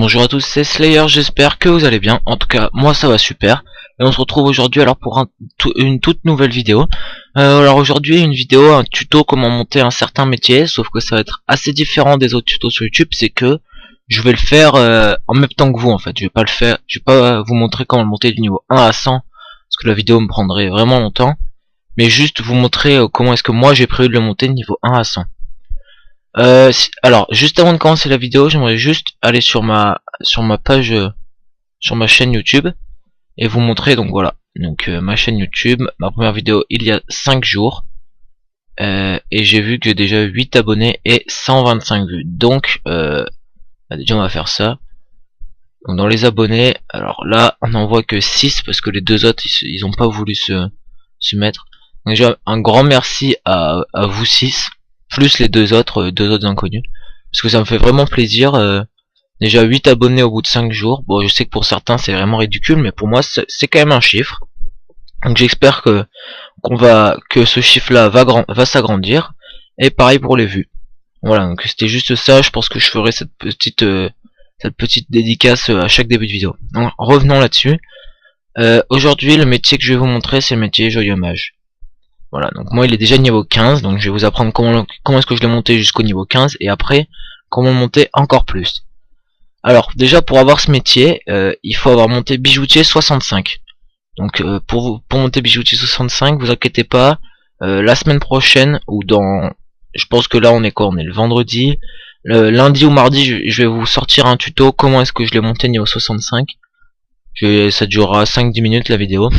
Bonjour à tous, c'est Slayer, j'espère que vous allez bien. En tout cas, moi ça va super. Et on se retrouve aujourd'hui alors pour une toute nouvelle vidéo. Alors aujourd'hui, une vidéo, un tuto comment monter un certain métier, sauf que ça va être assez différent des autres tutos sur YouTube, c'est que je vais le faire en même temps que vous en fait. Je vais pas vous montrer comment le monter du niveau 1 à 100, parce que la vidéo me prendrait vraiment longtemps, mais juste vous montrer comment est-ce que moi j'ai prévu de le monter du niveau 1 à 100. Alors, juste avant de commencer la vidéo, j'aimerais juste aller sur ma page, sur ma chaîne YouTube, et vous montrer, donc voilà, donc ma chaîne YouTube, ma première vidéo il y a 5 jours, et j'ai vu que déjà 8 abonnés et 125 vues, donc déjà on va faire ça. Donc dans les abonnés, alors là on en voit que 6 parce que les deux autres ils ont pas voulu se mettre. Donc déjà un grand merci à vous 6 plus les deux autres inconnus, parce que ça me fait vraiment plaisir. Déjà 8 abonnés au bout de 5 jours. Bon, je sais que pour certains c'est vraiment ridicule, mais pour moi c'est quand même un chiffre. Donc j'espère que ce chiffre là va s'agrandir, et pareil pour les vues. Voilà, donc c'était juste ça. Je pense que je ferai cette petite dédicace à chaque début de vidéo. Donc revenons là-dessus. Aujourd'hui le métier que je vais vous montrer c'est le métier joyeux mage. Voilà, donc moi il est déjà niveau 15, donc je vais vous apprendre comment est-ce que je l'ai monté jusqu'au niveau 15, et après comment le monter encore plus. Alors déjà pour avoir ce métier, il faut avoir monté bijoutier 65. Donc pour monter bijoutier 65, vous inquiétez pas, la semaine prochaine, ou dans... Je pense que là on est quoi? On est le vendredi. Le lundi ou mardi, je vais vous sortir un tuto comment est-ce que je l'ai monté niveau 65. Ça durera 5-10 minutes la vidéo.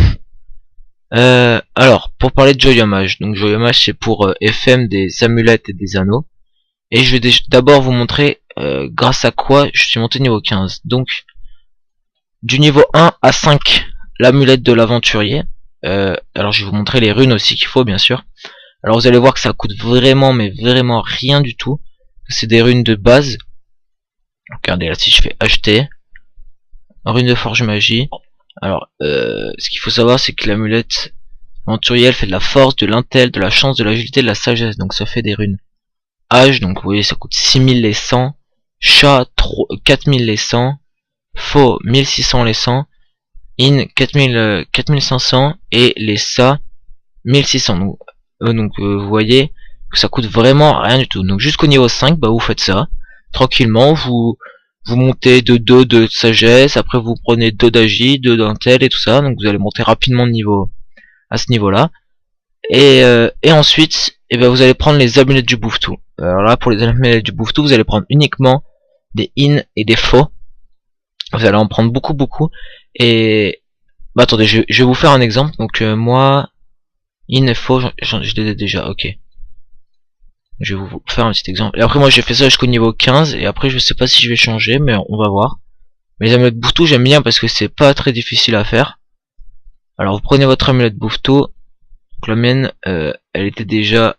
Alors, pour parler de Joyeux Mage, donc Joyeux Mage c'est pour FM des amulettes et des anneaux. Et je vais d'abord vous montrer grâce à quoi je suis monté niveau 15. Donc, du niveau 1 à 5, l'amulette de l'aventurier. Alors je vais vous montrer les runes aussi qu'il faut bien sûr. Alors vous allez voir que ça coûte vraiment, mais vraiment rien du tout. C'est des runes de base. Regardez là, si je fais acheter, rune de forge magie. Alors, ce qu'il faut savoir, c'est que l'amulette aventurier, elle fait de la force, de l'intel, de la chance, de l'agilité, de la sagesse. Donc ça fait des runes âge, donc vous voyez ça coûte 6000 les 100, chat 4000 les 100, faux 1600 les 100, in 4500, et les sa 1600. Donc vous voyez que ça coûte vraiment rien du tout. Donc jusqu'au niveau 5, bah vous faites ça tranquillement, vous montez de 2 de sagesse, après vous prenez 2 d'agi, 2 d'intel et tout ça, donc vous allez monter rapidement de niveau à ce niveau là. Et ensuite, vous allez prendre les amulettes du bouffetou. Alors là, pour les amulettes du bouffetou, vous allez prendre uniquement des in et des faux. Vous allez en prendre beaucoup. Et bah attendez, je vais vous faire un exemple. Donc moi, in et faux, je les ai déjà. Ok. Je vais vous faire un petit exemple. Et après moi, j'ai fait ça jusqu'au niveau 15. Et après, je sais pas si je vais changer, mais on va voir. Mais les amulettes bouffetou, j'aime bien parce que c'est pas très difficile à faire. Alors vous prenez votre amulette bouffetou. Donc la mienne, elle était déjà...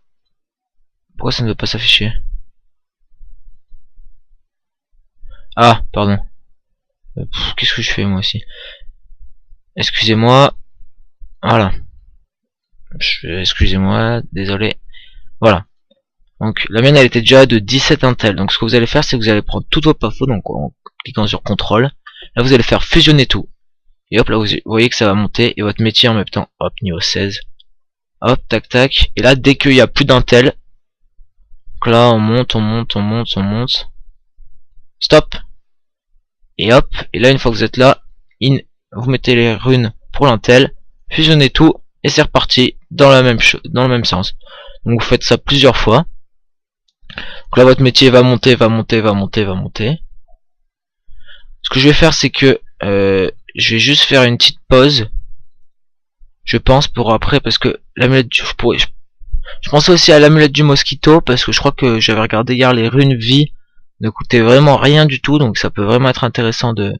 Pourquoi ça ne veut pas s'afficher? Ah, pardon. Qu'est-ce que je fais moi aussi? Excusez-moi. Voilà. Excusez-moi, désolé. Voilà. Donc la mienne elle était déjà de 17 intel. Donc ce que vous allez faire, c'est que vous allez prendre toutes vos infos, donc en cliquant sur contrôle. Là vous allez faire fusionner tout. Et hop là vous voyez que ça va monter, et votre métier en même temps. Hop, niveau 16. Hop, tac tac. Et là dès qu'il y a plus d'intel, donc là on monte. Stop. Et hop. Et là une fois que vous êtes là, vous mettez les runes pour l'intel, fusionnez tout, et c'est reparti dans dans le même sens. Donc vous faites ça plusieurs fois. Donc là votre métier va monter. Ce que je vais faire, c'est que je vais juste faire une petite pause, je pense, pour après, parce que l'amulette du... Je pensais aussi à l'amulette du mosquito, parce que je crois que j'avais regardé hier, les runes vie ne coûtaient vraiment rien du tout, donc ça peut vraiment être intéressant de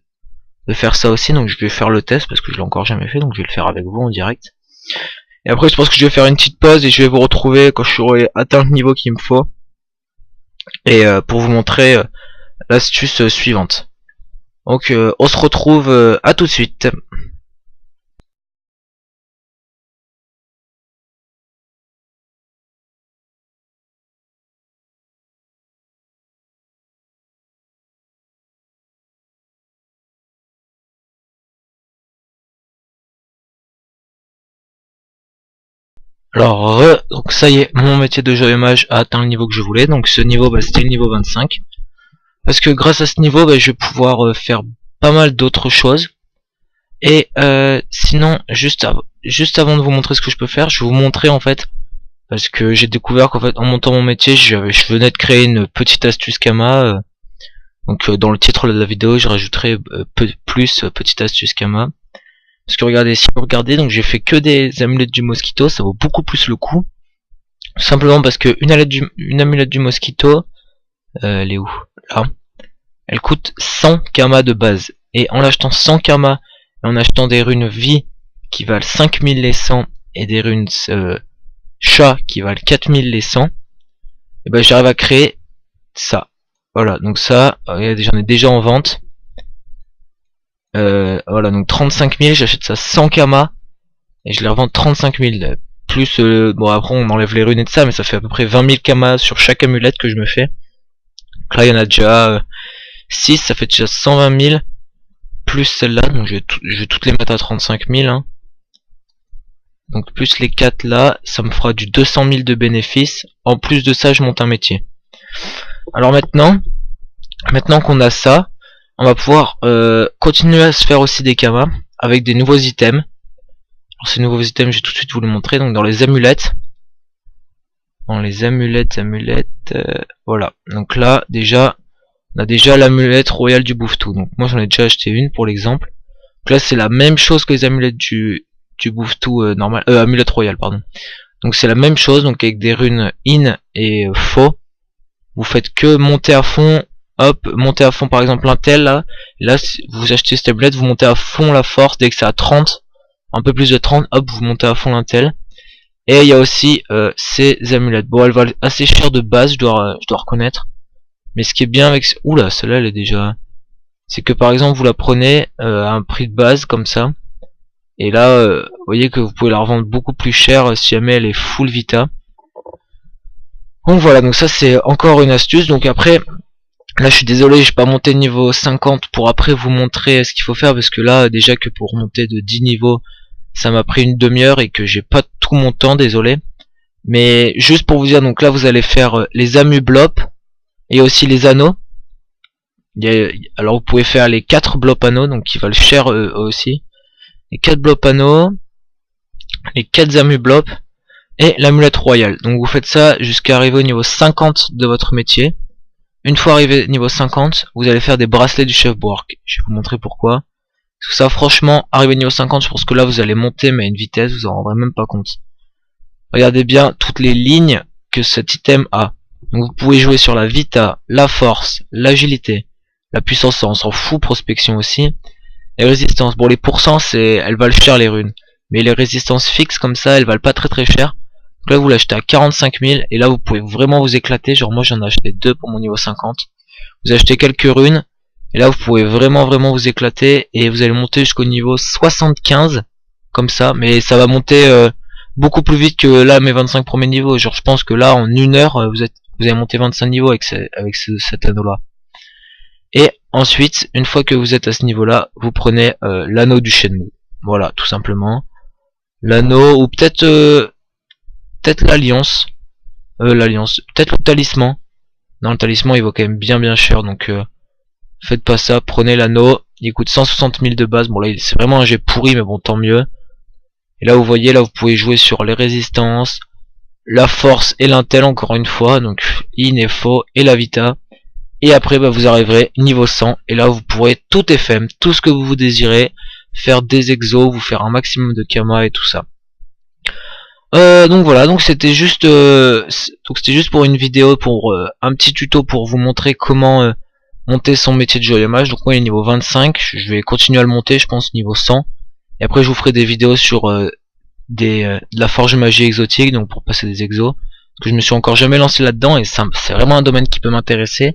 faire ça aussi. Donc je vais faire le test, parce que je l'ai encore jamais fait, donc je vais le faire avec vous en direct. Et après je pense que je vais faire une petite pause, et je vais vous retrouver quand je serai atteint le niveau qu'il me faut, et pour vous montrer l'astuce suivante. Donc on se retrouve à tout de suite. Alors, donc ça y est, mon métier de joyeux mage a atteint le niveau que je voulais. Donc ce niveau, c'était le niveau 25. Parce que grâce à ce niveau, je vais pouvoir faire pas mal d'autres choses. Et sinon, juste avant de vous montrer ce que je peux faire, je vais vous montrer en fait, parce que j'ai découvert qu'en fait, en montant mon métier, je venais de créer une petite astuce Kama. Donc dans le titre de la vidéo, je rajouterai petite astuce Kama. Parce que regardez, si vous regardez, donc j'ai fait que des amulettes du mosquito, ça vaut beaucoup plus le coup. Simplement parce que une amulette du mosquito, elle est où? Là. Elle coûte 100 Kama de base. Et en l'achetant 100 Kama, et en achetant des runes vie qui valent 5000 les 100, et des runes chat qui valent 4000 les 100, et j'arrive à créer ça. Voilà, donc ça, j'en ai déjà en vente. Voilà, donc 35 000, j'achète ça 100 Kama, et je les revends 35 000. Plus, bon après on enlève les runes et de ça, mais ça fait à peu près 20 000 Kama sur chaque amulette que je me fais. Donc là il y en a déjà 6, ça fait déjà 120 000, plus celle-là, donc je vais toutes les mettre à 35 000. Hein. Donc plus les 4 là, ça me fera du 200 000 de bénéfices. En plus de ça, je monte un métier. Alors maintenant qu'on a ça, on va pouvoir continuer à se faire aussi des Kama avec des nouveaux items. Alors ces nouveaux items, je vais tout de suite vous les montrer. Donc dans les amulettes, voilà. Donc là déjà, on a déjà l'amulette royale du Bouffe-Tout. Donc moi j'en ai déjà acheté une pour l'exemple. Donc là c'est la même chose que les amulettes du Bouffe-Tout normal, amulette royale pardon. Donc c'est la même chose, donc avec des runes in et faux. Vous faites que monter à fond, hop, monter à fond par exemple un tel là. Et là vous achetez cette amulette, vous montez à fond la force dès que c'est à 30, un peu plus de 30, hop vous montez à fond l'intel. Et il y a aussi ces amulettes. Bon elles valent assez cher de base, je dois reconnaître. Mais ce qui est bien avec... Oula, celle-là elle est déjà... C'est que par exemple vous la prenez à un prix de base comme ça. Et là, vous voyez que vous pouvez la revendre beaucoup plus cher si jamais elle est full vita. Donc voilà, donc ça c'est encore une astuce. Donc après, là je suis désolé, j'ai pas monté niveau 50 pour après vous montrer ce qu'il faut faire. Parce que là, déjà que pour monter de 10 niveaux, ça m'a pris une demi-heure et que j'ai pas tout mon temps, désolé. Mais juste pour vous dire, donc là vous allez faire les amu-blops et aussi les anneaux. Alors vous pouvez faire les 4 blops anneaux, donc qui valent cher aussi. Les 4 blops anneaux, les 4 amu-blops et l'amulette royale. Donc vous faites ça jusqu'à arriver au niveau 50 de votre métier. Une fois arrivé au niveau 50, vous allez faire des bracelets du chef Boark. Je vais vous montrer pourquoi. Parce que ça franchement, arrivé au niveau 50, je pense que là vous allez monter mais à une vitesse, vous en rendrez même pas compte. Regardez bien toutes les lignes que cet item a. Donc vous pouvez jouer sur la vita, la force, l'agilité, la puissance, on s'en fout, prospection aussi. Les résistances, bon les pourcents elles valent cher les runes. Mais les résistances fixes comme ça, elles valent pas très cher. Donc là vous l'achetez à 45 000 et là vous pouvez vraiment vous éclater. Genre moi j'en ai acheté 2 pour mon niveau 50. Vous achetez quelques runes et là vous pouvez vraiment vous éclater et vous allez monter jusqu'au niveau 75 comme ça. Mais ça va monter beaucoup plus vite que là mes 25 premiers niveaux. Genre je pense que là en une heure vous avez monté 25 niveaux avec cet anneau là. Et ensuite, une fois que vous êtes à ce niveau là, vous prenez l'anneau du Shenmue. Voilà, tout simplement. L'anneau, ou peut-être l'alliance. Peut-être le talisman. Non, le talisman il vaut quand même bien cher, donc faites pas ça, prenez l'anneau. Il coûte 160 000 de base. Bon là c'est vraiment un jet pourri, mais bon tant mieux. Et là vous voyez, là vous pouvez jouer sur les résistances, la force et l'intel encore une fois. Donc in et faux et la vita. Et après vous arriverez niveau 100 et là vous pourrez tout FM, tout ce que vous désirez, faire des exos, vous faire un maximum de Kama et tout ça. Donc voilà, donc c'était juste pour une vidéo, pour un petit tuto pour vous montrer comment monter son métier de joyeux mage. Donc moi il est niveau 25, je vais continuer à le monter, je pense niveau 100. Et après je vous ferai des vidéos sur de la forge magie exotique, donc pour passer des exos. Parce que je me suis encore jamais lancé là-dedans et c'est vraiment un domaine qui peut m'intéresser.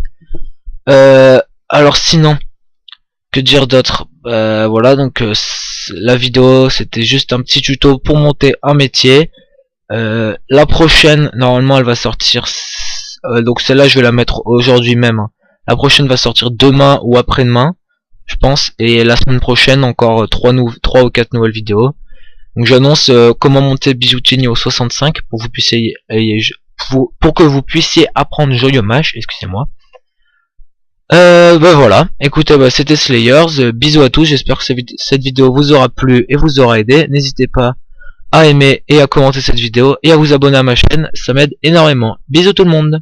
Alors sinon, que dire d'autre? Voilà, donc la vidéo c'était juste un petit tuto pour monter un métier. La prochaine, normalement elle va sortir, donc celle-là je vais la mettre aujourd'hui même. La prochaine va sortir demain ou après-demain, je pense. Et la semaine prochaine encore 3 ou 4 nouvelles vidéos. Donc j'annonce comment monter Bijouti niveau 65 pour vous puissiez pour que vous puissiez apprendre Joyeux Mash, excusez-moi. Bah voilà, écoutez, bah, c'était Slayers, bisous à tous, j'espère que cette vidéo vous aura plu et vous aura aidé. N'hésitez pas à aimer et à commenter cette vidéo et à vous abonner à ma chaîne, ça m'aide énormément. Bisous tout le monde.